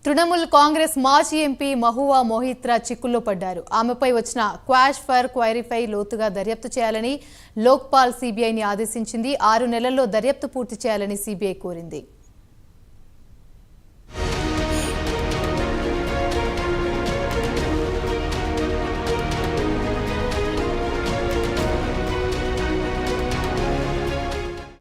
తృణమూల్ కాంగ్రెస్ మాజీ ఎంపీ మహువా మొహిత్రా చిక్కుల్లో పడ్డారు. ఆమెపై వచ్చిన క్వాష్ ఫర్ క్వైరీపై లోతుగా దర్యాప్తు చేయాలని లోక్పాల్ సీబీఐని ఆదేశించింది. 6 నెలల్లో దర్యాప్తు పూర్తి చేయాలని సీబీఐ కోరింది.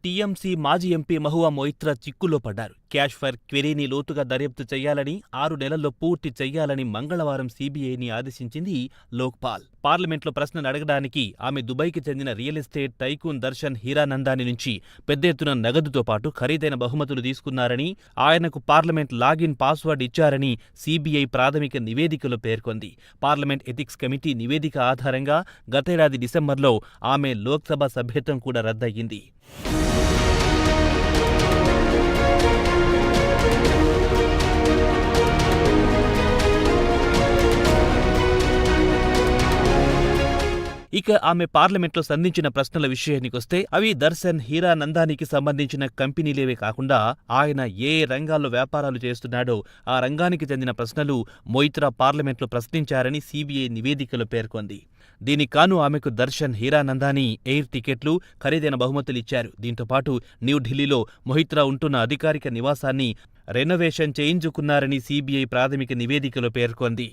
టీఎంసీ మాజీ ఎంపీ మహువా మొయిత్రా చిక్కుల్లో పడ్డారు. క్యాష్ ఫర్ క్వెరీని లోతుగా దర్యాప్తు చేయాలని, 6 నెలల్లో పూర్తి చెయ్యాలని మంగళవారం సీబీఐని ఆదేశించింది లోక్పాల్. పార్లమెంట్లో ప్రశ్నలు అడగడానికి ఆమె దుబాయ్కి చెందిన real estate tycoon Darshan Hiranandani నుంచి పెద్ద ఎత్తున నగదుతో పాటు ఖరీదైన బహుమతులు తీసుకున్నారని, ఆయనకు పార్లమెంట్ లాగిన్ పాస్వర్డ్ ఇచ్చారని సీబీఐ ప్రాథమిక నివేదికలో పేర్కొంది. పార్లమెంట్ ఎథిక్స్ కమిటీ నివేదిక ఆధారంగా గతేడాది డిసెంబర్లో ఆమె లోక్సభ సభ్యత్వం కూడా రద్దయింది. ఇక ఆమె పార్లమెంట్లో సంధించిన ప్రశ్నల విషయానికొస్తే అవి దర్శన్ హీరానందానికి సంబంధించిన కంపెనీలేవే కాకుండా ఆయన ఏ రంగాల్లో వ్యాపారాలు చేస్తున్నాడో ఆ రంగానికి చెందిన ప్రశ్నలు మొయిత్రా పార్లమెంట్లో ప్రశ్నించారని సీబీఐ నివేదికలో పేర్కొంది. దీనికాను ఆమెకు దర్శన్ హీరానందాని ఎయిర్ టికెట్లు, ఖరీదైన బహుమతులిచ్చారు. దీంతోపాటు న్యూఢిల్లీలో మొయిత్రా ఉంటున్న అధికారిక నివాసాన్ని రెనోవేషన్ చేయించుకున్నారని సీబీఐ ప్రాథమిక నివేదికలో పేర్కొంది.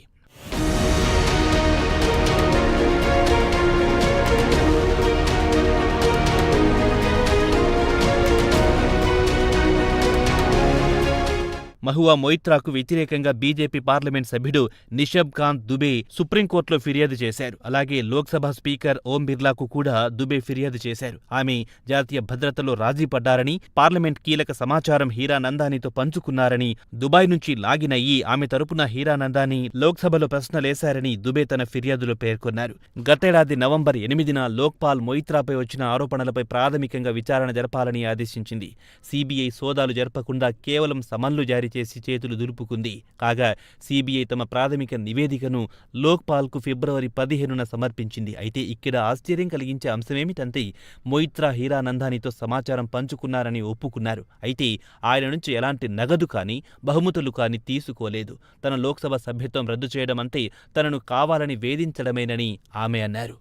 మహువా మొయిత్రాకు వ్యతిరేకంగా బీజేపీ పార్లమెంట్ సభ్యుడు నిషబ్ కాంత్ దుబే సుప్రీంకోర్టులో ఫిర్యాదు చేశారు. అలాగే లోక్సభ స్పీకర్ ఓం బిర్లాకు కూడా దుబే ఫిర్యాదు చేశారు. ఆమె జాతీయ భద్రతలో రాజీ పడ్డారని, పార్లమెంట్ కీలక సమాచారం హీరానందానితో పంచుకున్నారని, దుబాయ్ నుంచి లాగిన్ అయ్యి ఆమె తరపున హీరానందాని లోక్సభలో ప్రశ్నలేశారని దుబే తన ఫిర్యాదులో పేర్కొన్నారు. గతేడాది నవంబర్ 8న లోక్పాల్ మొయిత్రాపై వచ్చిన ఆరోపణలపై ప్రాథమికంగా విచారణ జరపాలని ఆదేశించింది. సీబీఐ సోదాలు జరపకుండా కేవలం సమన్లు జారీ చేసి చేతులు దులుపుకుంది. కాగా సీబీఐ తమ ప్రాథమిక నివేదికను లోక్పాల్కు ఫిబ్రవరి 15న సమర్పించింది. అయితే ఇక్కడ ఆశ్చర్యం కలిగించే అంశమేమిటంటే మొయిత్రా హీరానందానితో సమాచారం పంచుకున్నారని ఒప్పుకున్నారు. అయితే ఆయన నుంచి ఎలాంటి నగదు కానీ బహుమతులు కానీ తీసుకోలేదు. తన లోక్సభ సభ్యత్వం రద్దు చేయడం అంటే తనను కావాలని వేధించడమేనని ఆమె అన్నారు.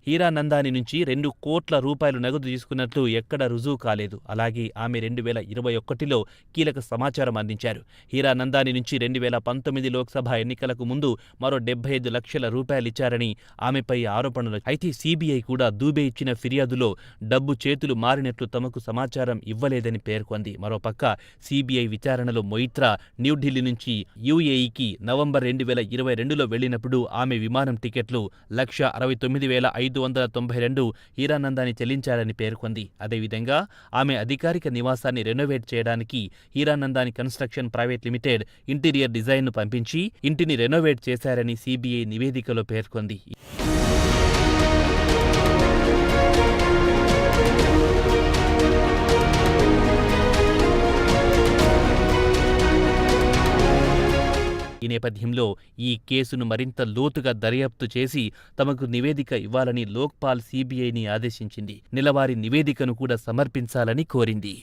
హీరానందాని నుంచి 2 కోట్ల రూపాయలు నగదు తీసుకున్నట్లు ఎక్కడ రుజువు కాలేదు. అలాగే ఆమె 2021లో కీలక సమాచారం అందించారు. హీరానందాని నుంచి 2019 లోక్సభ ఎన్నికలకు ముందు మరో 75 లక్షల రూపాయలిచ్చారని ఆమెపై ఆరోపణలు. అయితే సీబీఐ కూడా దూబే ఇచ్చిన ఫిర్యాదులో డబ్బు చేతులు మారినట్లు తమకు సమాచారం ఇవ్వలేదని పేర్కొంది. మరోపక్క సీబీఐ విచారణలో మొయిత్రా న్యూఢిల్లీ నుంచి యూఏఈకి నవంబర్ 2022లో వెళ్లినప్పుడు ఆమె విమానం టికెట్లు 1,69,592 హీరానందాని చెల్లించారని పేర్కొంది. అదేవిధంగా ఆమె అధికారిక నివాసాన్ని రెనోవేట్ చేయడానికి Hiranandani construction private limited interior డిజైన్ను పంపించి ఇంటిని రెనోవేట్ చేశారని సీబీఐ నివేదికలో పేర్కొంది. ఈ నేపథ్యంలో ఈ కేసును మరింత లోతుగా దర్యాప్తు చేసి తమకు నివేదిక ఇవ్వాలని లోక్పాల్ సీబీఐని ఆదేశించింది. నెలవారీ నివేదికను కూడా సమర్పించాలని కోరింది.